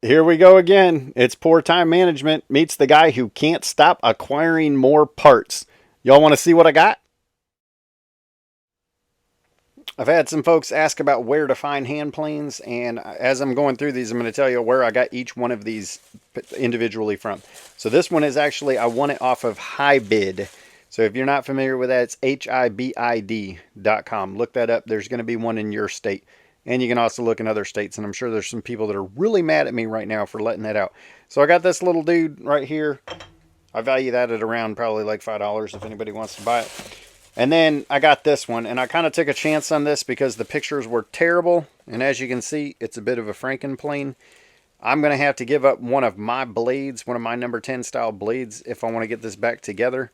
Here we go again. It's poor time management meets the guy who can't stop acquiring more parts. Y'all want to see what I got? I've had some folks ask about where to find hand planes, and as I'm going through these, I'm going to tell you where I got each one of these individually from. So this one is actually, I won it off of Hibid. So if you're not familiar with that, it's HIBID.com. Look that up. There's going to be one in your state. And you can also look in other states, and I'm sure there's some people that are really mad at me right now for letting that out. So I got this little dude right here. I value that at around probably like $5 if anybody wants to buy it. And then I got this one, and I kind of took a chance on this because the pictures were terrible. And as you can see, it's a bit of a Franken plane. I'm going to have to give up one of my blades, one of my number 10 style blades, if I want to get this back together.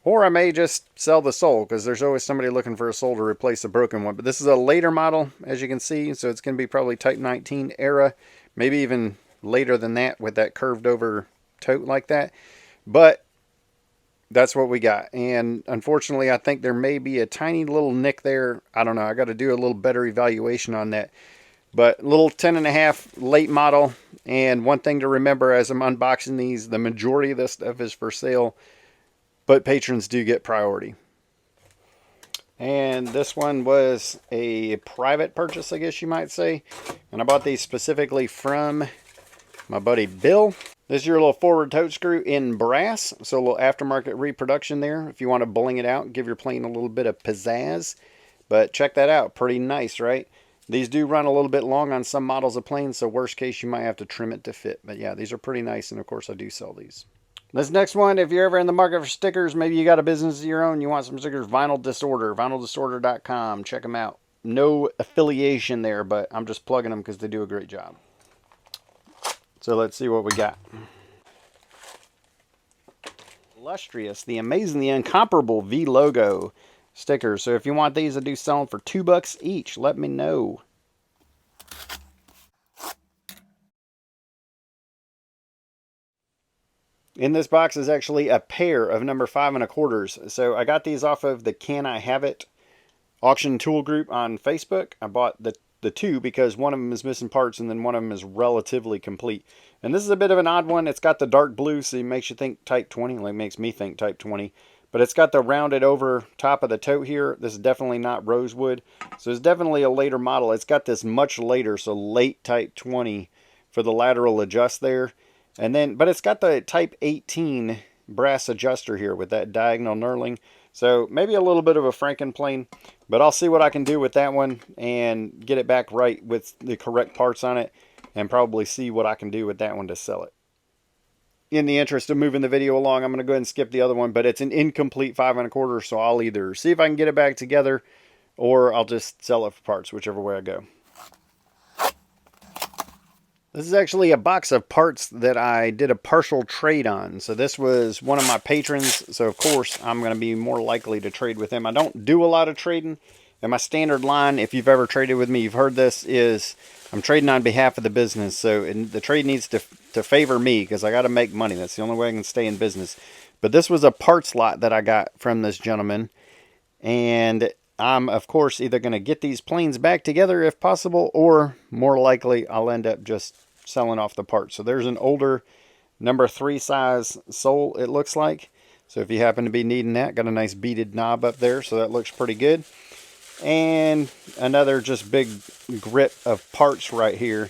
Or I may just sell the sole, because there's always somebody looking for a sole to replace a broken one. But this is a later model, as you can see, so it's going to be probably Type 19 era, maybe even later than that with that curved over tote like that. But that's what we got. And unfortunately, I think there may be a tiny little nick there. I don't know. I got to do a little better evaluation on that. But little 10.5 late model. And one thing to remember as I'm unboxing these, the majority of this stuff is for sale, but patrons do get priority. And this one was a private purchase, I guess you might say. And I bought these specifically from my buddy Bill. This is your little forward tote screw in brass. So a little aftermarket reproduction there. If you want to bling it out, give your plane a little bit of pizzazz. But check that out. Pretty nice, right? These do run a little bit long on some models of planes. So worst case, you might have to trim it to fit. But yeah, these are pretty nice. And of course, I do sell these. This next one, if you're ever in the market for stickers, maybe you got a business of your own, you want some stickers, Vinyl Disorder, vinyldisorder.com. Check them out. No affiliation there, but I'm just plugging them because they do a great job. So let's see what we got. Illustrious, the amazing, the incomparable V logo stickers. So if you want these, I do sell them for $2 each. Let me know. In this box is actually a pair of number 5 1/4. So I got these off of the Can I Have It auction tool group on Facebook. I bought the two because one of them is missing parts and then one of them is relatively complete. And this is a bit of an odd one. It's got the dark blue, so it makes you think Type 20, like makes me think Type 20. But it's got the rounded over top of the tote here. This is definitely not rosewood. So it's definitely a later model. It's got this much later, so late Type 20 for the lateral adjust there. And then, but it's got the Type 18 brass adjuster here with that diagonal knurling. So maybe a little bit of a Franken plane, but I'll see what I can do with that one and get it back right with the correct parts on it, and probably see what I can do with that one to sell it. In the interest of moving the video along, I'm going to go ahead and skip the other one, but it's an incomplete 5 1/4, so I'll either see if I can get it back together or I'll just sell it for parts, whichever way I go. This is actually a box of parts that I did a partial trade on. So this was one of my patrons. So of course I'm going to be more likely to trade with him. I don't do a lot of trading. And my standard line, if you've ever traded with me, you've heard this, is I'm trading on behalf of the business. So the trade needs to favor me because I got to make money. That's the only way I can stay in business. But this was a parts lot that I got from this gentleman. And I'm, of course, either going to get these planes back together if possible, or more likely I'll end up just selling off the parts. So there's an older number 3 size sole, it looks like. So if you happen to be needing that, got a nice beaded knob up there, so that looks pretty good. And another just big grip of parts right here.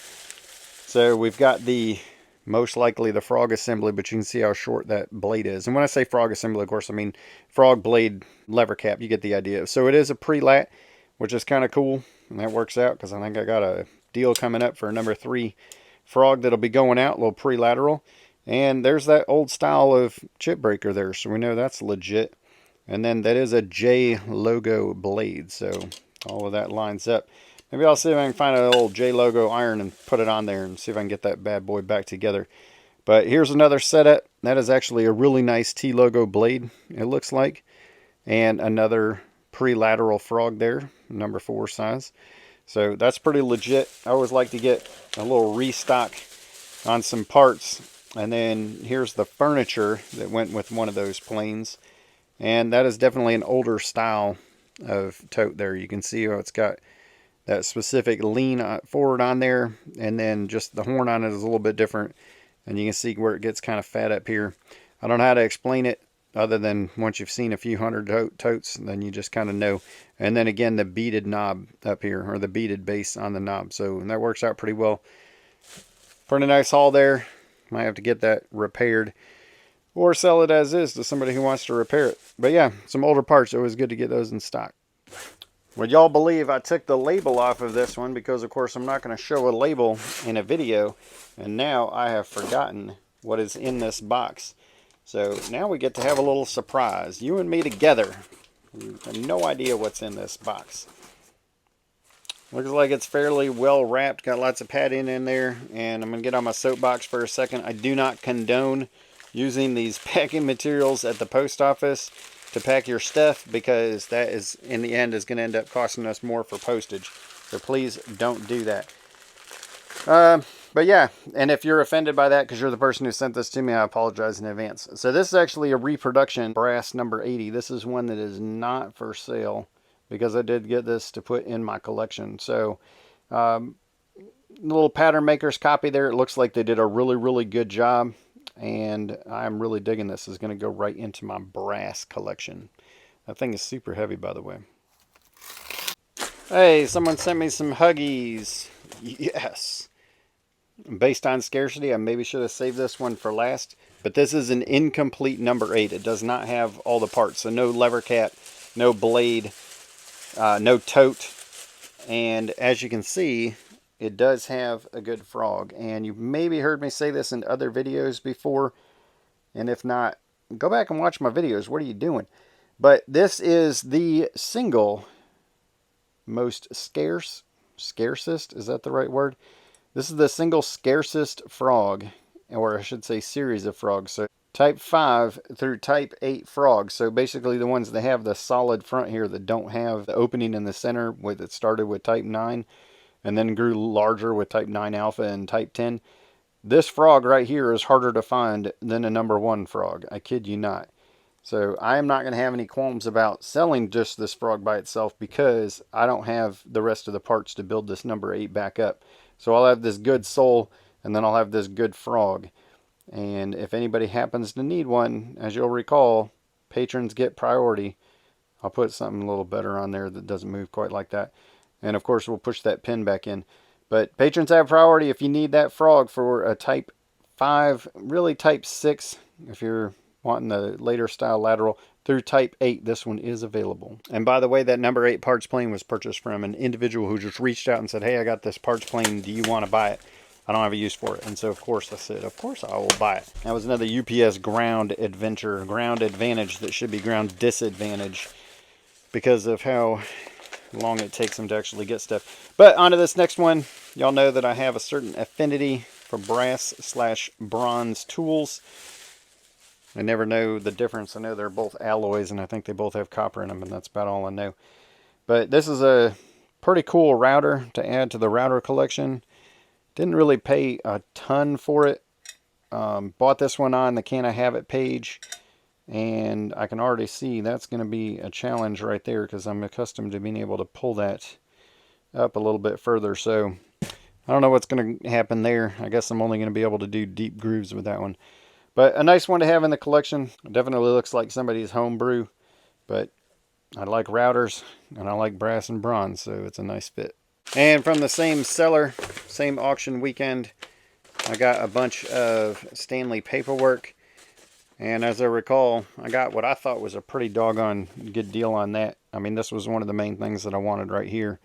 So we've got the, most likely the frog assembly, but you can see how short that blade is. And when I say frog assembly, of course, I mean frog blade lever cap. You get the idea. So it is a pre-lat, which is kind of cool. And that works out because I think I got a deal coming up for a number 3 frog that'll be going out, a little pre-lateral. And there's that old style of chip breaker there, so we know that's legit. And then that is a J logo blade, so all of that lines up. Maybe I'll see if I can find an old J logo iron and put it on there and see if I can get that bad boy back together. But here's another setup. That is actually a really nice T logo blade, it looks like. And another pre-lateral frog there, number 4 size. So that's pretty legit. I always like to get a little restock on some parts. And then here's the furniture that went with one of those planes. And that is definitely an older style of tote there. You can see how it's got that specific lean forward on there, and then just the horn on it is a little bit different, and you can see where it gets kind of fat up here. I don't know how to explain it other than once you've seen a few hundred totes, then you just kind of know. And then again, the beaded knob up here, or the beaded base on the knob, so that works out pretty well. Pretty nice haul there. Might have to get that repaired or sell it as is to somebody who wants to repair it. But yeah, some older parts, always good to get those in stock. Would y'all believe I took the label off of this one because of course I'm not going to show a label in a video, and now I have forgotten what is in this box. So now we get to have a little surprise, you and me together. You have no idea what's in this box. Looks like it's fairly well wrapped, got lots of padding in there, and I'm going to get on my soapbox for a second. I do not condone using these packing materials at the post office to pack your stuff, because that is, in the end, is going to end up costing us more for postage. So please don't do that. But yeah, and if you're offended by that because you're the person who sent this to me, I apologize in advance. So this is actually a reproduction brass number 80. This is one that is not for sale, because I did get this to put in my collection. So little pattern maker's copy there. It looks like they did a really good job, and I'm really digging this. It's going to go right into my brass collection. That thing is super heavy, by the way. Hey, someone sent me some Huggies. Yes. Based on scarcity, I maybe should have saved this one for last, but this is an incomplete number 8. It does not have all the parts, so no lever cap, no blade, no tote, and as you can see, it does have a good frog. And you've maybe heard me say this in other videos before, and if not, go back and watch my videos. What are you doing? But this is the single most scarcest, is that the right word? This is the single scarcest frog, or I should say series of frogs. So type 5 through type 8 frogs. So basically the ones that have the solid front here that don't have the opening in the center, with it started with type 9 and then grew larger with type 9 alpha and type 10. This frog right here is harder to find than a number 1 frog. I kid you not. So I am not going to have any qualms about selling just this frog by itself, because I don't have the rest of the parts to build this number 8 back up. So I'll have this good sole, and then I'll have this good frog. And if anybody happens to need one, as you'll recall, patrons get priority. I'll put something a little better on there that doesn't move quite like that. And of course we'll push that pin back in. But patrons have priority if you need that frog for a type 5, really type 6, if you're wanting the later style lateral, through type 8, this one is available. And by the way, that number 8 parts plane was purchased from an individual who just reached out and said, hey, I got this parts plane, do you want to buy it? I don't have a use for it. And so of course I said, of course I will buy it. That was another UPS ground advantage that should be ground disadvantage, because of how long it takes them to actually get stuff. But on to this next one. Y'all know that I have a certain affinity for brass/bronze tools. I never know the difference. I know they're both alloys, and I think they both have copper in them, and that's about all I know. But this is a pretty cool router to add to the router collection. Didn't really pay a ton for it. Bought this one on the Can I Have It page, and I can already see that's going to be a challenge right there, because I'm accustomed to being able to pull that up a little bit further. So I don't know what's going to happen there. I guess I'm only going to be able to do deep grooves with that one. But a nice one to have in the collection. It definitely looks like somebody's homebrew. But I like routers, and I like brass and bronze, so it's a nice fit. And from the same seller, same auction weekend, I got a bunch of Stanley paperwork. And as I recall, I got what I thought was a pretty doggone good deal on that. I mean, this was one of the main things that I wanted right here.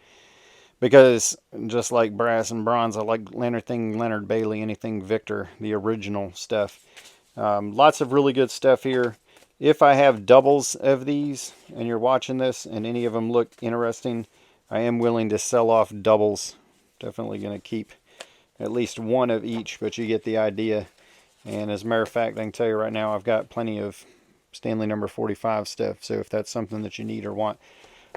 Because just like brass and bronze, I like Leonard Bailey, anything Victor, the original stuff. Lots of really good stuff here. If I have doubles of these and you're watching this and any of them look interesting, I am willing to sell off doubles. Definitely going to keep at least one of each, but you get the idea. And as a matter of fact, I can tell you right now, I've got plenty of Stanley number 45 stuff. So if that's something that you need or want,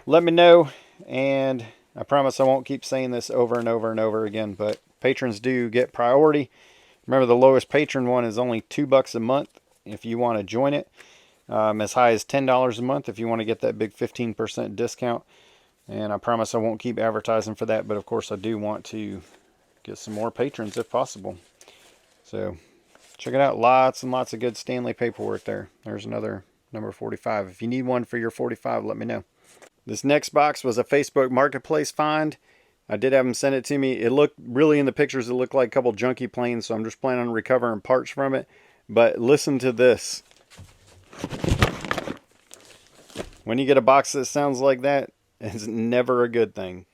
let me know. And I promise I won't keep saying this over and over and over again, but patrons do get priority. Remember, the lowest patron one is only $2 a month if you want to join it. As high as $10 a month if you want to get that big 15% discount. And I promise I won't keep advertising for that, but of course I do want to get some more patrons if possible. So check it out. Lots and lots of good Stanley paperwork there. There's another number 45. If you need one for your 45, let me know. This next box was a Facebook Marketplace find. I did have them send it to me. It looked, really in the pictures, it looked like a couple junky planes, so I'm just planning on recovering parts from it. But listen to this. When you get a box that sounds like that, it's never a good thing.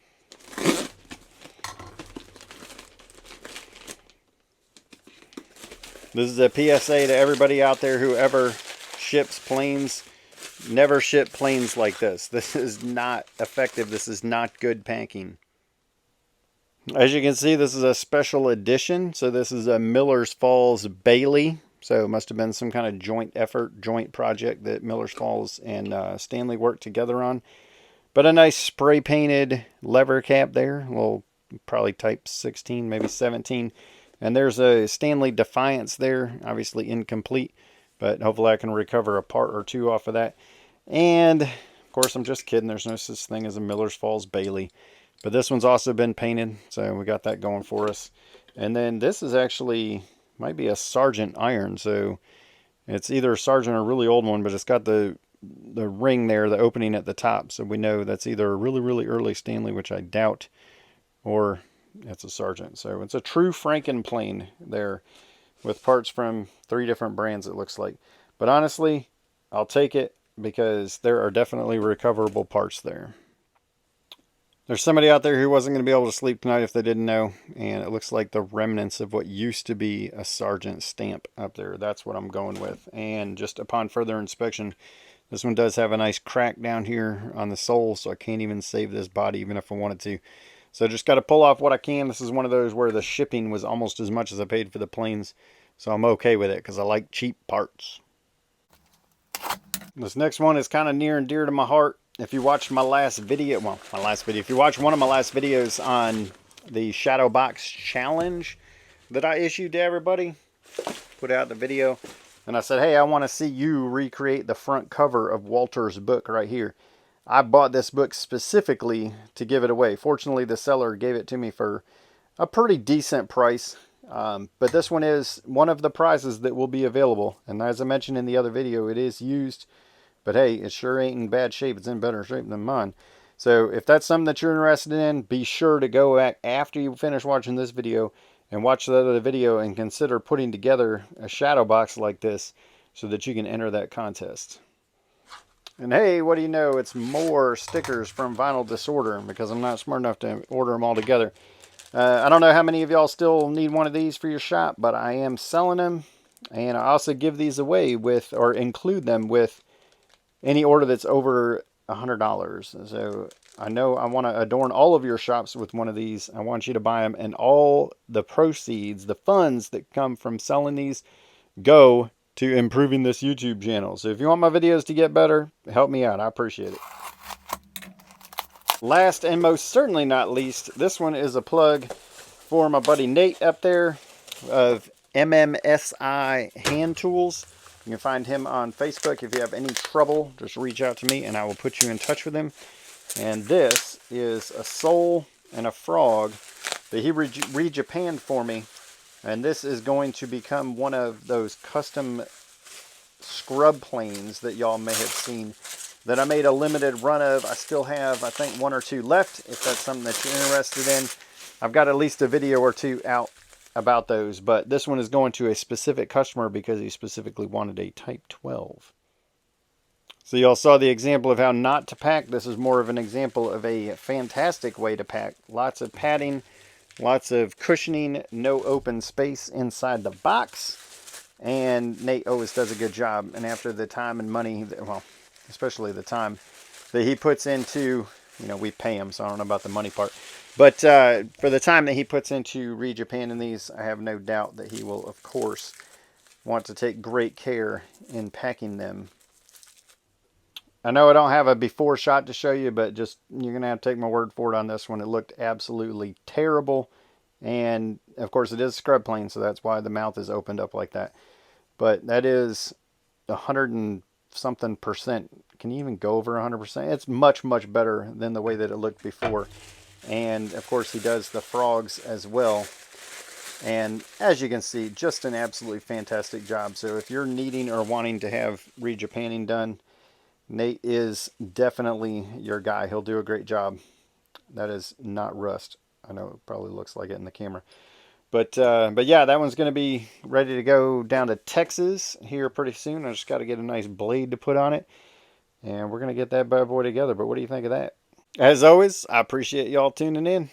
This is a PSA to everybody out there who ever ships planes. Never ship planes like this. This is not effective. This is not good packing. As you can see, this is a special edition. So this is a Miller's Falls Bailey. So it must have been some kind of joint effort, joint project that Miller's Falls and Stanley worked together on. But a nice spray painted lever cap there. A little, probably type 16, maybe 17. And there's a Stanley Defiance there. Obviously incomplete, but hopefully I can recover a part or two off of that. And of course, I'm just kidding. There's no such thing as a Miller's Falls Bailey. But this one's also been painted, so we got that going for us. And then this is actually, might be a Sargent iron. So it's either a Sargent or a really old one, but it's got the ring there, the opening at the top. So we know that's either a really, really early Stanley, which I doubt, or it's a Sargent. So it's a true Franken plane there with parts from 3 different brands, it looks like. But honestly, I'll take it because there are definitely recoverable parts there. There's somebody out there who wasn't going to be able to sleep tonight if they didn't know, and it looks like the remnants of what used to be a Sargent stamp up there. That's what I'm going with. And just upon further inspection, this one does have a nice crack down here on the sole, so I can't even save this body even if I wanted to. So just got to pull off what I can. This is one of those where the shipping was almost as much as I paid for the planes, so I'm okay with it because I like cheap parts. This next one is kind of near and dear to my heart. If you watched my last video, if you watched one of my last videos on the Shadow Box Challenge that I issued to everybody, put out the video, and I said, hey, I want to see you recreate the front cover of Walter's book right here. I bought this book specifically to give it away. Fortunately, the seller gave it to me for a pretty decent price. But this one is one of the prizes that will be available. And as I mentioned in the other video, it is used. But hey, it sure ain't in bad shape. It's in better shape than mine. So if that's something that you're interested in, be sure to go back after you finish watching this video and watch the other video and consider putting together a shadow box like this so that you can enter that contest. And hey, what do you know? It's more stickers from Vinyl Disorder because I'm not smart enough to order them all together. I don't know how many of y'all still need one of these for your shop, but I am selling them. And I also give these away with, or include them with, any order that's over $100. So I know I want to adorn all of your shops with one of these. I want you to buy them, and all the proceeds, the funds that come from selling these, go to improving this YouTube channel. So if you want my videos to get better, help me out. I appreciate it. Last and most certainly not least, this one is a plug for my buddy Nate up there of MMSI Hand Tools. You can find him on Facebook. If you have any trouble, just reach out to me and I will put you in touch with him. And this is a sole and a frog that he re-Japanned for me. And this is going to become one of those custom scrub planes that y'all may have seen that I made a limited run of. I still have, I think, 1 or 2 left if that's something that you're interested in. I've got at least a video or 2 out about those, but this one is going to a specific customer because he specifically wanted a Type 12. So y'all saw the example of how not to pack. This is more of an example of a fantastic way to pack. Lots of padding, lots of cushioning, no open space inside the box. And Nate always does a good job. And after the time and money, well, especially the time that he puts into, you know, we pay him, so I don't know about the money part. But for the time that he puts into re-Japanning these, I have no doubt that he will, of course, want to take great care in packing them. I know I don't have a before shot to show you, but just you're going to have to take my word for it on this one. It looked absolutely terrible. And, of course, it is scrub plane, so that's why the mouth is opened up like that. But that is 100 and something % can you even go over 100%? It's much, much better than the way that it looked before. And of course he does the frogs as well. And as you can see, just an absolutely fantastic job. So if you're needing or wanting to have rejapanning done, Nate is definitely your guy. He'll do a great job. That is not rust. I know it probably looks like it in the camera. But yeah, that one's going to be ready to go down to Texas here pretty soon. I just got to get a nice blade to put on it. And we're going to get that bad boy together. But what do you think of that? As always, I appreciate y'all tuning in.